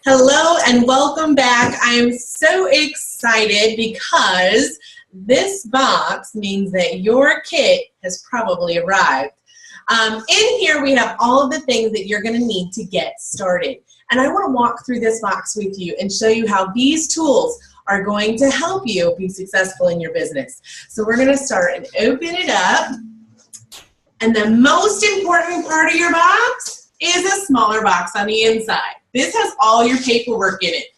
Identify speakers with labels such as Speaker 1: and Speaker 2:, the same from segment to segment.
Speaker 1: Hello and welcome back. I'm so excited because this box means that your kit has probably arrived. In here we have all of the things that you're going to need to get started. And I want to walk through this box with you and show you how these tools are going to help you be successful in your business. So we're going to start and open it up. And the most important part of your box is a smaller box on the inside. This has all your paperwork in it.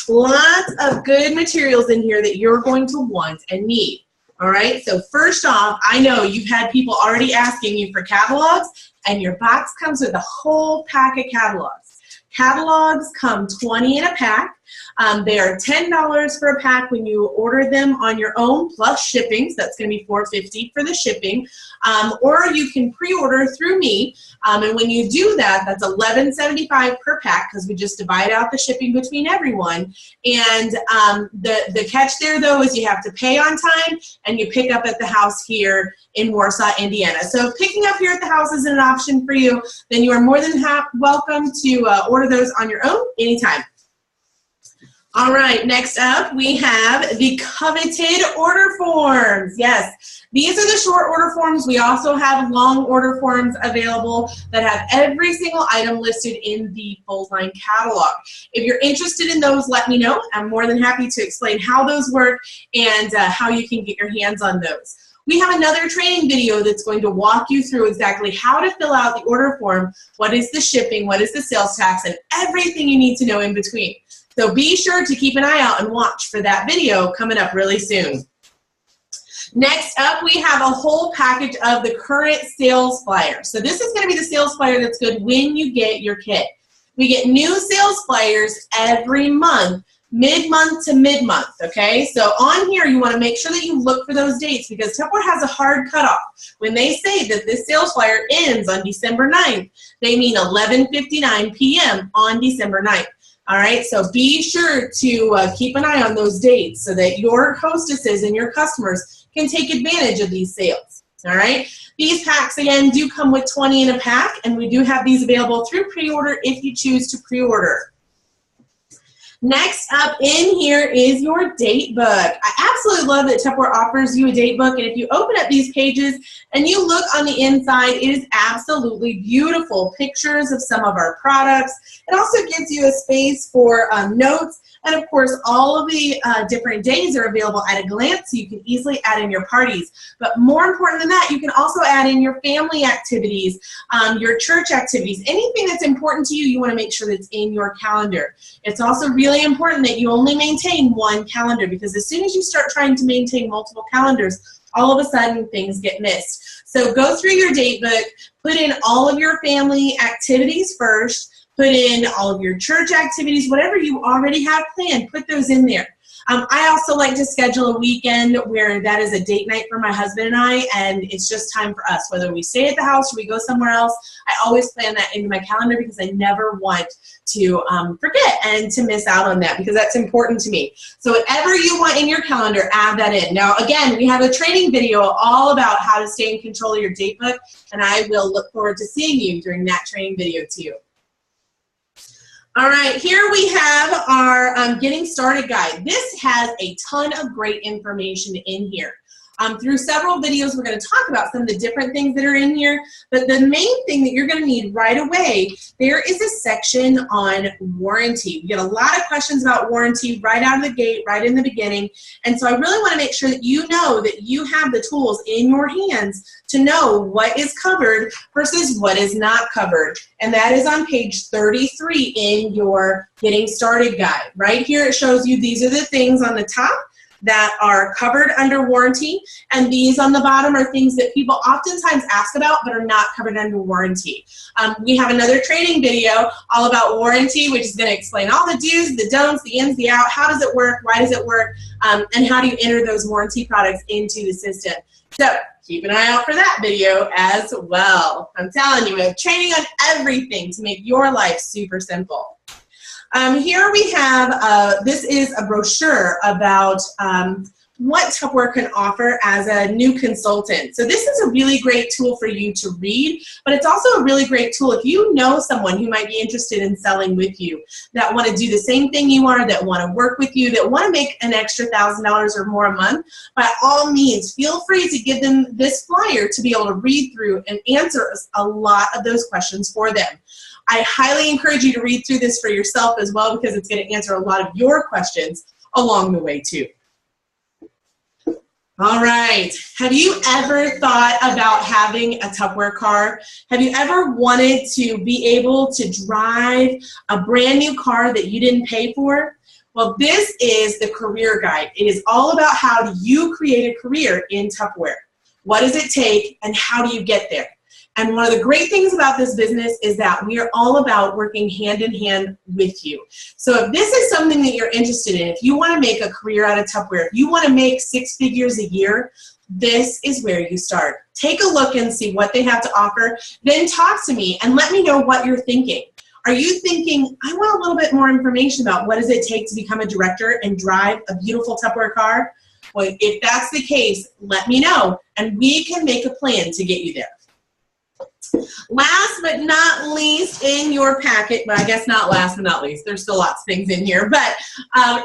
Speaker 1: Lots of good materials in here that you're going to want and need. All right, so first off, I know you've had people already asking you for catalogs, and your box comes with a whole pack of catalogs. Catalogs come 20 in a pack. They are $10 for a pack when you order them on your own, plus shipping. So that's going to be $4.50 for the shipping. Or you can pre-order through me. And when you do that, that's $11.75 per pack because we just divide out the shipping between everyone. And the catch there, though, is you have to pay on time and you pick up at the house here in Warsaw, Indiana. So if picking up here at the house isn't an option for you, then you are more than welcome to order those on your own anytime. All right, next up we have the coveted order forms. Yes, these are the short order forms. We also have long order forms available that have every single item listed in the full line catalog. If you're interested in those, let me know. I'm more than happy to explain how those work and how you can get your hands on those. We have another training video that's going to walk you through exactly how to fill out the order form, what is the shipping, what is the sales tax, and everything you need to know in between. So be sure to keep an eye out and watch for that video coming up really soon. Next up, we have a whole package of the current sales flyer. So this is going to be the sales flyer that's good when you get your kit. We get new sales flyers every month, mid-month to mid-month, okay? So on here, you want to make sure that you look for those dates because Tupperware has a hard cutoff. When they say that this sales flyer ends on December 9th, they mean 11:59 p.m. on December 9th. All right, so be sure to keep an eye on those dates so that your hostesses and your customers can take advantage of these sales. All right, these packs, again, do come with 20 in a pack, and we do have these available through pre-order if you choose to pre-order. Next up in here is your date book. I absolutely love that Tupperware offers you a date book, and if you open up these pages and you look on the inside, it is absolutely beautiful. Pictures of some of our products. It also gives you a space for notes, and of course, all of the different days are available at a glance, so you can easily add in your parties. But more important than that, you can also add in your family activities, your church activities, anything that's important to you, you want to make sure that's in your calendar. It's also really important that you only maintain one calendar because as soon as you start trying to maintain multiple calendars, all of a sudden things get missed. So go through your date book, put in all of your family activities first, put in all of your church activities, whatever you already have planned, put those in there. I also like to schedule a weekend where that is a date night for my husband and I, and it's just time for us. Whether we stay at the house or we go somewhere else, I always plan that into my calendar because I never want to forget and to miss out on that because that's important to me. So whatever you want in your calendar, add that in. Now, again, we have a training video all about how to stay in control of your date book, and I will look forward to seeing you during that training video too. All right, here we have our Getting Started guide. This has a ton of great information in here. Through several videos, we're going to talk about some of the different things that are in here, but the main thing that you're going to need right away, there is a section on warranty. We get a lot of questions about warranty right out of the gate, right in the beginning, and so I really want to make sure that you know that you have the tools in your hands to know what is covered versus what is not covered, and that is on page 33 in your Getting Started guide. Right here it shows you these are the things on the top that are covered under warranty, and these on the bottom are things that people oftentimes ask about but are not covered under warranty. We have another training video all about warranty, which is going to explain all the do's, the don'ts, the ins, the outs, how does it work, why does it work, and how do you enter those warranty products into the system. So keep an eye out for that video as well. I'm telling you, we have training on everything to make your life super simple. Here we have, this is a brochure about what Tupperware can offer as a new consultant. So this is a really great tool for you to read, but it's also a really great tool if you know someone who might be interested in selling with you, that want to do the same thing you are, that want to work with you, that want to make an extra $1,000 or more a month. By all means, feel free to give them this flyer to be able to read through and answer a lot of those questions for them. I highly encourage you to read through this for yourself as well, because it's going to answer a lot of your questions along the way too. All right, have you ever thought about having a Tupperware car? Have you ever wanted to be able to drive a brand new car that you didn't pay for? Well, this is the career guide. It is all about how do you create a career in Tupperware. What does it take and how do you get there? And one of the great things about this business is that we are all about working hand in hand with you. So if this is something that you're interested in, if you want to make a career out of Tupperware, if you want to make 6 figures a year, this is where you start. Take a look and see what they have to offer. Then talk to me and let me know what you're thinking. Are you thinking, I want a little bit more information about what does it take to become a director and drive a beautiful Tupperware car? Well, if that's the case, let me know and we can make a plan to get you there. Last but not least in your packet, but I guess not last but not least, there's still lots of things in here, but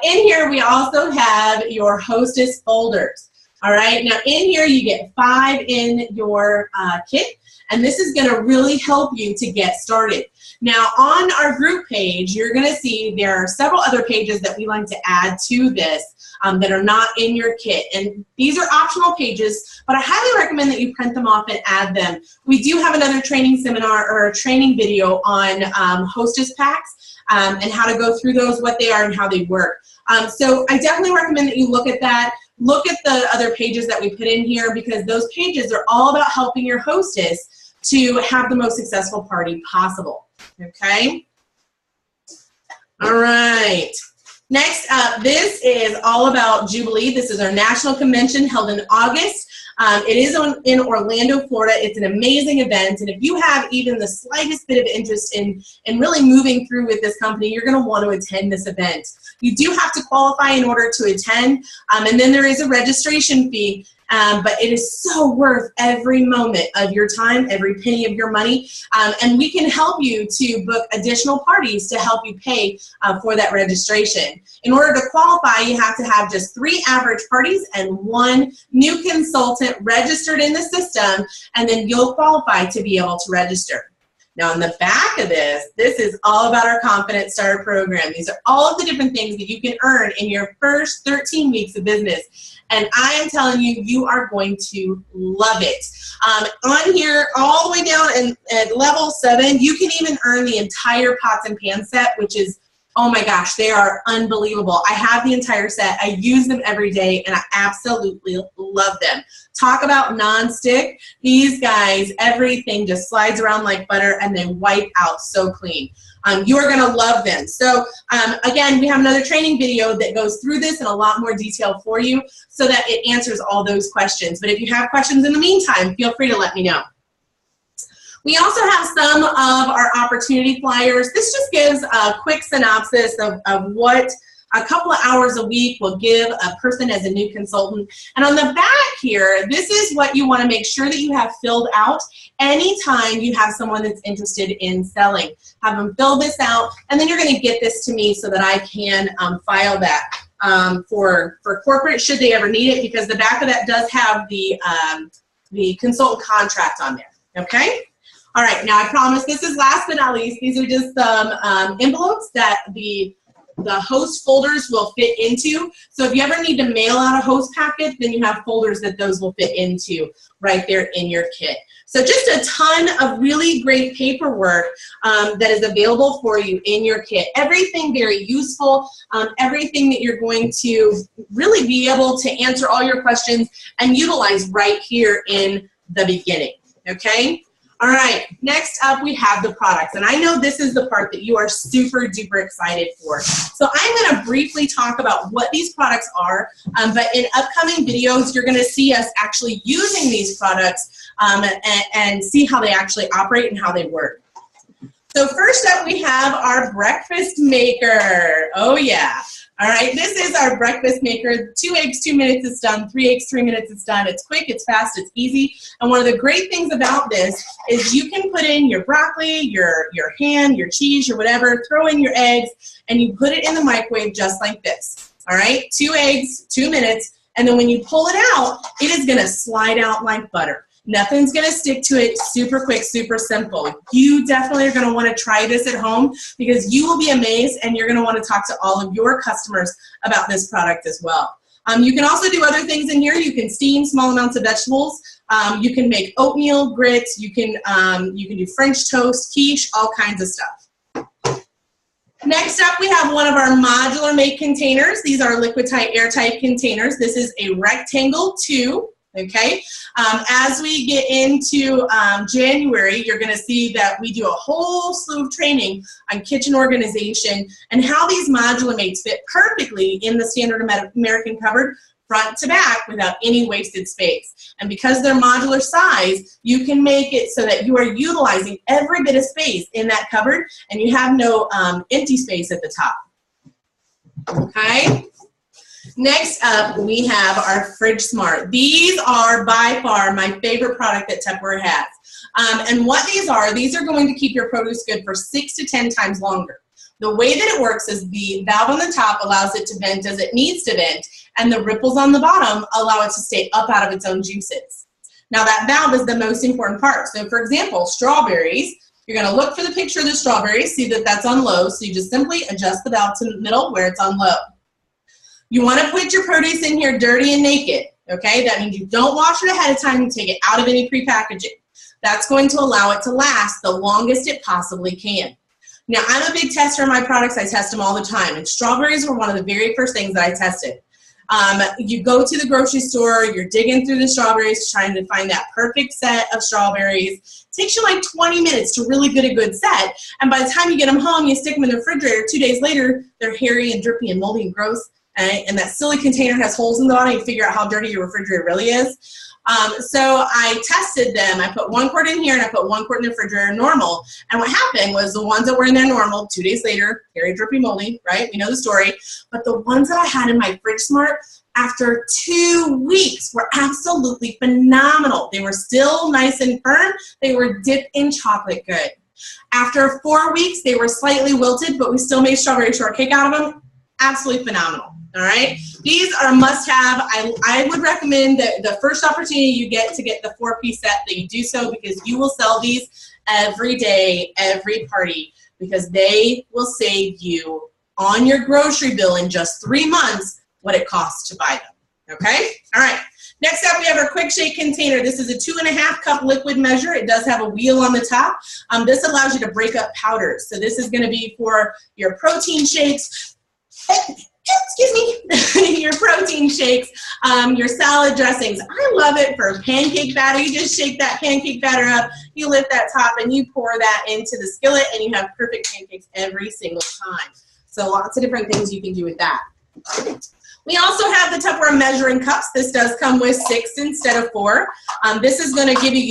Speaker 1: in here we also have your hostess folders. All right, now in here you get 5 in your kit, and this is going to really help you to get started. Now on our group page, you're going to see there are several other pages that we like to add to this that are not in your kit. And these are optional pages, but I highly recommend that you print them off and add them. We do have another training seminar or a training video on hostess packs and how to go through those, what they are and how they work. So I definitely recommend that you look at that. Look at the other pages that we put in here, because those pages are all about helping your hostess to have the most successful party possible. Okay? All right. Next up, this is all about Jubilee. This is our national convention held in August. It is in Orlando, Florida. It's an amazing event, and if you have even the slightest bit of interest in really moving through with this company, you're going to want to attend this event. You do have to qualify in order to attend, and then there is a registration fee. But it is so worth every moment of your time, every penny of your money, and we can help you to book additional parties to help you pay for that registration. In order to qualify, you have to have just 3 average parties and 1 new consultant registered in the system, and then you'll qualify to be able to register. Now on the back of this is all about our Confident Starter program. These are all of the different things that you can earn in your first 13 weeks of business. And I am telling you, you are going to love it. On here, all the way down at level 7, you can even earn the entire pots and pan set, which is, oh my gosh, they are unbelievable. I have the entire set. I use them every day, and I absolutely love them. Talk about non-stick. These guys, everything just slides around like butter, and they wipe out so clean. You're going to love them. So again, we have another training video that goes through this in a lot more detail for you so that it answers all those questions. But if you have questions in the meantime, feel free to let me know. We also have some of our opportunity flyers. This just gives a quick synopsis of what a couple of hours a week will give a person as a new consultant. And on the back here, this is what you want to make sure that you have filled out anytime you have someone that's interested in selling. Have them fill this out, and then you're going to get this to me so that I can file that for corporate should they ever need it, because the back of that does have the consultant contract on there. Okay? All right, now I promise this is last but not least. These are just some envelopes that the host folders will fit into. So if you ever need to mail out a host packet, then you have folders that those will fit into right there in your kit. So just a ton of really great paperwork that is available for you in your kit. Everything very useful, everything that you're going to really be able to answer all your questions and utilize right here in the beginning, okay? All right, next up we have the products, and I know this is the part that you are super duper excited for. So I'm going to briefly talk about what these products are, but in upcoming videos you're going to see us actually using these products and see how they actually operate and how they work. So first up we have our breakfast maker. Oh yeah. All right, this is our breakfast maker. 2 eggs, 2 minutes, it's done. 3 eggs, 3 minutes, it's done. It's quick, it's fast, it's easy. And one of the great things about this is you can put in your broccoli, your ham, your cheese, your whatever, throw in your eggs, and you put it in the microwave just like this. All right, 2 eggs, 2 minutes, and then when you pull it out, it is gonna slide out like butter. Nothing's going to stick to it. Super quick, super simple. You definitely are going to want to try this at home because you will be amazed and you're going to want to talk to all of your customers about this product as well. You can also do other things in here. You can steam small amounts of vegetables. You can make oatmeal, grits. You can do French toast, quiche, all kinds of stuff. Next up, we have one of our modular make containers. These are liquid tight, airtight containers. This is a rectangle 2. Okay, as we get into January, you're going to see that we do a whole slew of training on kitchen organization and how these modular mates fit perfectly in the standard American cupboard front to back without any wasted space. And because they're modular size, you can make it so that you are utilizing every bit of space in that cupboard and you have no empty space at the top. Okay. Next up, we have our Fridge Smart. These are by far my favorite product that Tupperware has. And what these are going to keep your produce good for 6 to 10 times longer. The way that it works is the valve on the top allows it to vent as it needs to vent, and the ripples on the bottom allow it to stay up out of its own juices. Now that valve is the most important part. So for example, strawberries, you're going to look for the picture of the strawberries, see that that's on low, so you just simply adjust the valve to the middle where it's on low. You want to put your produce in here dirty and naked, okay? That means you don't wash it ahead of time and take it out of any prepackaging. That's going to allow it to last the longest it possibly can. Now, I'm a big tester of my products. I test them all the time, and strawberries were one of the very first things that I tested. You go to the grocery store, you're digging through the strawberries, trying to find that perfect set of strawberries. It takes you like 20 minutes to really get a good set, and by the time you get them home, you stick them in the refrigerator. 2 days later, they're hairy and drippy and moldy and gross. And that silly container has holes in the bottom. You figure out how dirty your refrigerator really is. So I tested them. I put 1 quart in here and I put 1 quart in the refrigerator normal. And what happened was the ones that were in there normal, 2 days later, very drippy, moldy, right? We know the story. But the ones that I had in my Fridge Smart after 2 weeks were absolutely phenomenal. They were still nice and firm. They were dipped in chocolate good. After 4 weeks, they were slightly wilted, but we still made strawberry shortcake out of them. Absolutely phenomenal. All right, these are a must-have. I would recommend that the first opportunity you get to get the 4-piece set that you do so, because you will sell these every day, every party, because they will save you on your grocery bill in just 3 months what it costs to buy them. Okay, all right. Next up, we have our quick shake container. This is a 2.5 cup liquid measure. It does have a wheel on the top. This allows you to break up powders. So this is going to be for your protein shakes. Excuse me, your protein shakes, your salad dressings. I love it for pancake batter. You just shake that pancake batter up, you lift that top, and you pour that into the skillet, and you have perfect pancakes every single time. So lots of different things you can do with that. We also have the Tupperware measuring cups. This does come with 6 instead of 4. This is going to give you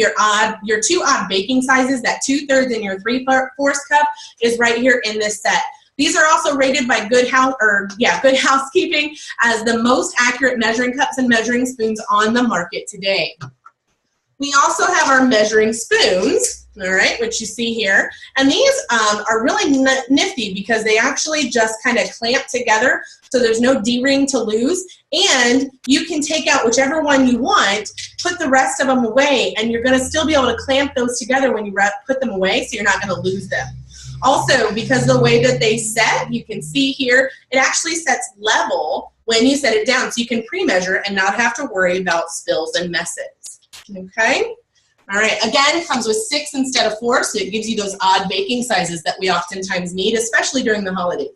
Speaker 1: your 2 odd baking sizes. That 2/3 and your 3/4 cup is right here in this set. These are also rated by Good Housekeeping as the most accurate measuring cups and measuring spoons on the market today. We also have our measuring spoons, all right, which you see here. And these are really nifty because they actually just kind of clamp together, so there's no D-ring to lose. And you can take out whichever one you want, put the rest of them away, and you're going to still be able to clamp those together when you put them away, so you're not going to lose them. Also, because of the way that they set, you can see here, it actually sets level when you set it down, so you can pre-measure and not have to worry about spills and messes. Okay? All right, again, it comes with 6 instead of 4, so it gives you those odd baking sizes that we oftentimes need, especially during the holidays.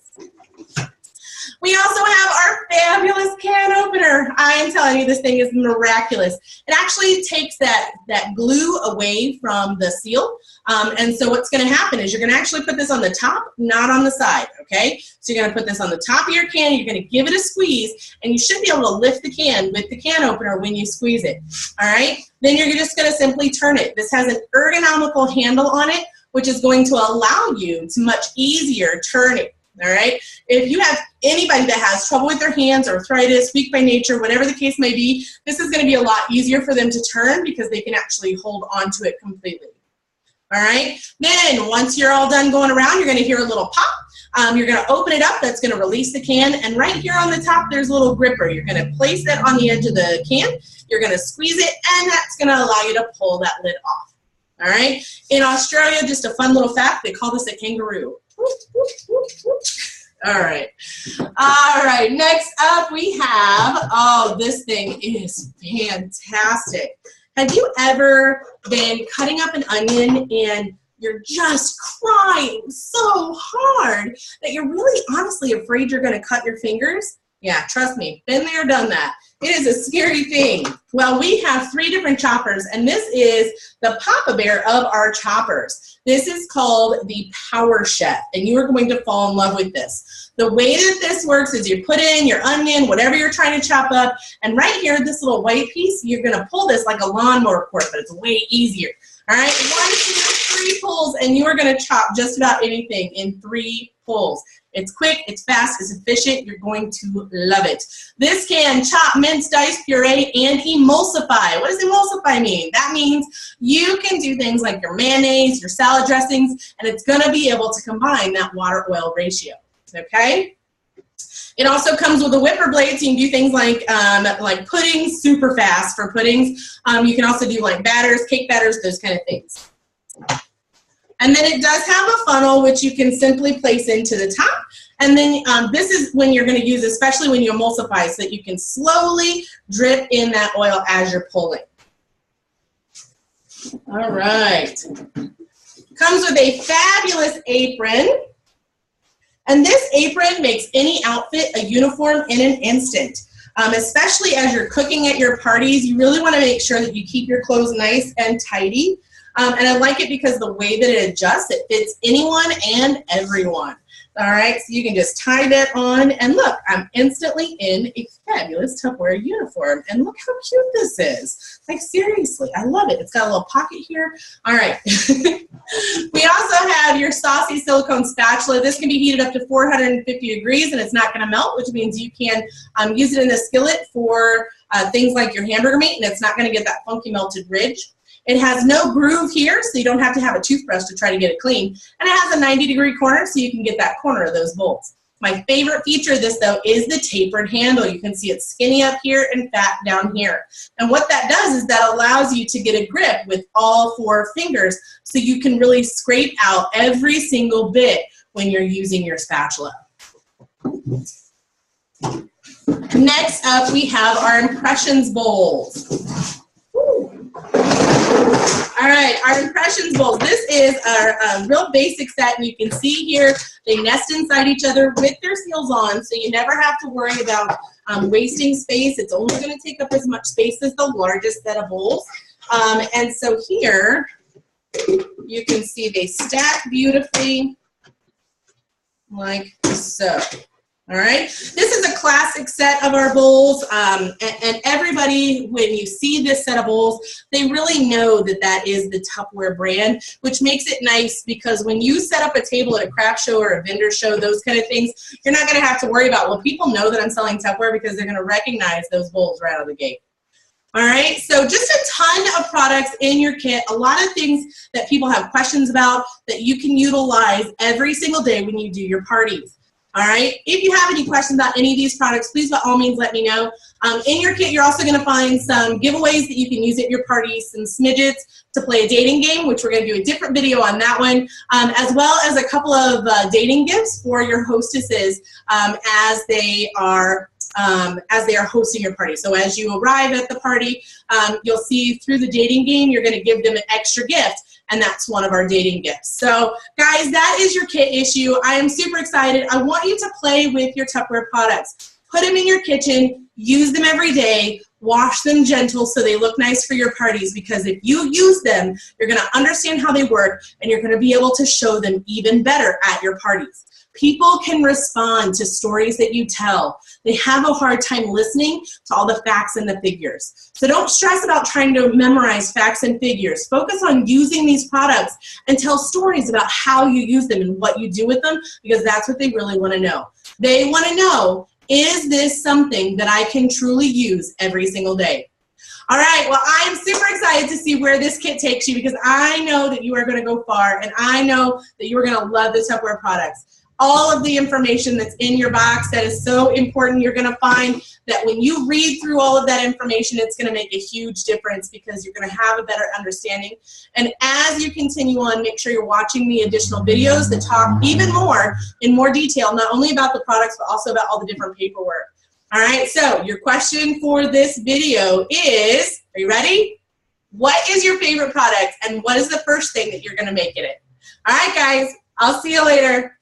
Speaker 1: We also have our fabulous can opener. I am telling you, this thing is miraculous. It actually takes that glue away from the seal. And so what's going to happen is you're going to actually put this on the top, not on the side, okay? So you're going to put this on the top of your can, you're going to give it a squeeze, and you should be able to lift the can with the can opener when you squeeze it, all right? Then you're just going to simply turn it. This has an ergonomical handle on it, which is going to allow you to much easier turn it. all right? If you have anybody that has trouble with their hands, arthritis, weak by nature, whatever the case may be, this is gonna be a lot easier for them to turn because they can actually hold onto it completely. All right, then once you're all done going around, you're gonna hear a little pop. You're gonna open it up, that's gonna release the can, and right here on the top, there's a little gripper. You're gonna place that on the edge of the can, you're gonna squeeze it, and that's gonna allow you to pull that lid off. All right, in Australia, just a fun little fact, they call this a kangaroo. All right, next up we have, oh, this thing is fantastic. Have you ever been cutting up an onion and you're just crying so hard that you're really honestly afraid you're gonna cut your fingers? Yeah, trust me, been there, done that. It is a scary thing. Well, we have 3 different choppers, and this is the Papa Bear of our choppers. This is called the Power Chef, and you are going to fall in love with this. The way that this works is you put in your onion, whatever you're trying to chop up, and right here, this little white piece, you're gonna pull this like a lawnmower cord, but it's way easier. All right, 1, 2, 3 pulls, and you are gonna chop just about anything in 3 pulls. It's quick, it's fast, it's efficient, you're going to love it. This can chop, mince, dice, puree, and emulsify. What does emulsify mean? That means you can do things like your mayonnaise, your salad dressings, and it's gonna be able to combine that water-oil ratio, okay? It also comes with a whipper blade, so you can do things like puddings, super fast for puddings. You can also do like batters, cake batters, those kind of things. And then it does have a funnel, which you can simply place into the top. And then this is when you're going to use, especially when you emulsify, so that you can slowly drip in that oil as you're pulling. All right. Comes with a fabulous apron. And this apron makes any outfit a uniform in an instant. Especially as you're cooking at your parties, you really want to make sure that you keep your clothes nice and tidy. And I like it because the way that it adjusts, it fits anyone and everyone. All right, so you can just tie that on, and look, I'm instantly in a fabulous Tupperware uniform. And look how cute this is. Like, seriously, I love it. It's got a little pocket here. All right. We also have your saucy silicone spatula. This can be heated up to 450 degrees, and it's not going to melt, which means you can use it in the skillet for things like your hamburger meat, and it's not going to get that funky melted ridge. It has no groove here, so you don't have to have a toothbrush to try to get it clean. And it has a 90-degree corner, so you can get that corner of those bolts. My favorite feature of this, though, is the tapered handle. You can see it's skinny up here and fat down here. And what that does is that allows you to get a grip with all 4 fingers, so you can really scrape out every single bit when you're using your spatula. Next up, we have our impressions bowls. All right, our impressions bowls. This is our real basic set, and you can see here they nest inside each other with their seals on, so you never have to worry about wasting space. It's only going to take up as much space as the largest set of bowls. And so here you can see they stack beautifully like so. All right, this is a classic set of our bowls, and everybody, when you see this set of bowls, they really know that that is the Tupperware brand, which makes it nice because when you set up a table at a craft show or a vendor show, those kind of things, you're not going to have to worry about, well, people know that I'm selling Tupperware because they're going to recognize those bowls right out of the gate. All right, so just a ton of products in your kit, a lot of things that people have questions about that you can utilize every single day when you do your parties. All right, if you have any questions about any of these products, please by all means let me know. In your kit, you're also going to find some giveaways that you can use at your parties, some smidgets to play a dating game, which we're going to do a different video on that one, as well as a couple of dating gifts for your hostesses as they are hosting your party. So as you arrive at the party, you'll see through the dating game, you're going to give them an extra gift. And that's one of our dating gifts. So guys, that is your kit issue. I am super excited. I want you to play with your Tupperware products. Put them in your kitchen, use them every day, wash them gentle so they look nice for your parties, because if you use them, you're gonna understand how they work and you're gonna be able to show them even better at your parties. People can respond to stories that you tell. They have a hard time listening to all the facts and the figures. So don't stress about trying to memorize facts and figures. Focus on using these products and tell stories about how you use them and what you do with them, because that's what they really want to know. They want to know, is this something that I can truly use every single day? All right, well, I'm super excited to see where this kit takes you, because I know that you are going to go far, and I know that you are going to love the Tupperware products. All of the information that's in your box that is so important, you're going to find that when you read through all of that information, it's going to make a huge difference, because you're going to have a better understanding. And as you continue on, make sure you're watching the additional videos that talk even more in more detail, not only about the products, but also about all the different paperwork. All right, so your question for this video is, are you ready? What is your favorite product, and what is the first thing that you're going to make in it? All right, guys, I'll see you later.